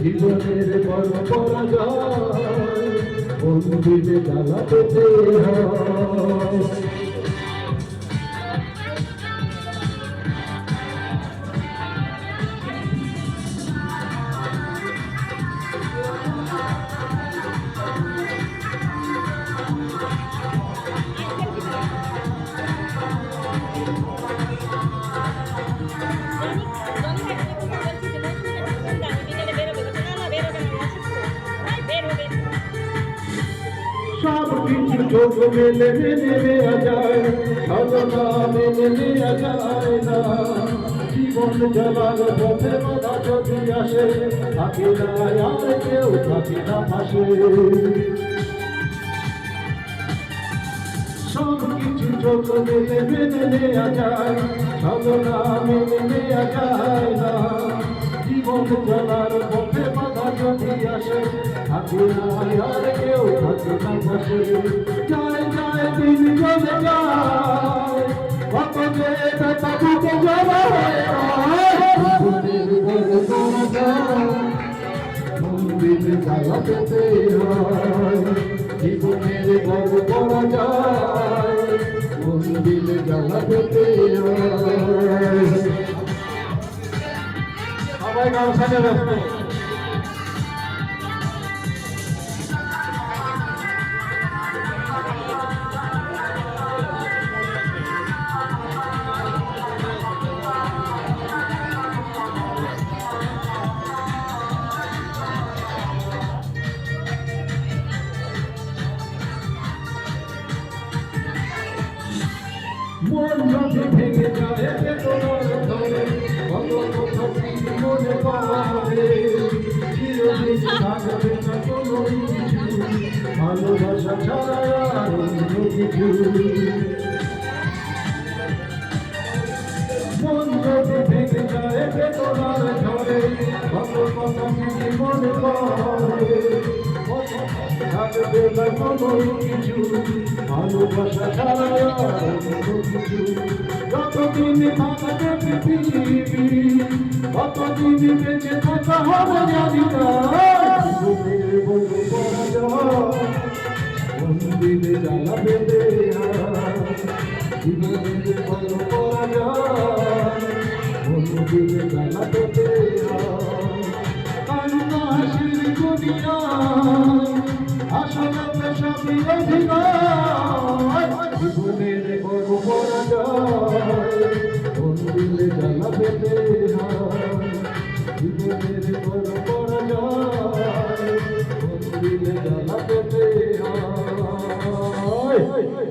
জীবনের বড় পরাজয় বন্দিতে জ্বালা পেতে হয়। সব কিছু চোখ মেলে মেনে নেওয়া যায়, সাধনা মেনে নেওয়া যায় না। জীবন চলার পথে বাধা যদি আসে, থাকে না আর কেউ থাকে না পাশে। সব কিছু চোখ মেলে মেনে নেওয়া যায়, সাধনা মেনে নেওয়া যায় না। জীবন চলার পথে বাধা যদি আসে, থাকে না আর কেউ থাকে না পাশে। যায় যায় দিন চলে যায়, কত যে ব্যথা বুকে জমা হয়ে মন্দিরে জ্বালা পেতে হয়। জীবনের বড় পরাজয় মন্দিরে জ্বালা পেতে হয়। সবাই গান সাজা ব্যস্ত। মন যদি ভেঙে যায় বেদনার ধরে, কত কথা মনে পড়ে। চিরদিন থাকবে না কোনো কিছু, ভালোবাসা ছাড়া আর অন্য কিছু। মন যদি ভেঙে যায় বেদনার ধরে, কত কথা মনে পড়ে। থাকবে না কোনো কিছু, ভালোবাসা ছাড়া আর অন্য কিছু। যতদিন থাকবে পৃথিবী, ততদিন বেঁচে থাকা হবে জানি না। জীবনের বড় পরাজয় মন্দিরে জ্বালা পেতে হয়। জীবনের বড় পরাজয় মন্দিরে জ্বালা পেতে হয়। কান্না হাসির দুনিয়ায় আসলে তো সবই অভিনয়। জীবনের বড় পরাজয় মন্দিরে জ্বালা পেতে হয়। জীবনের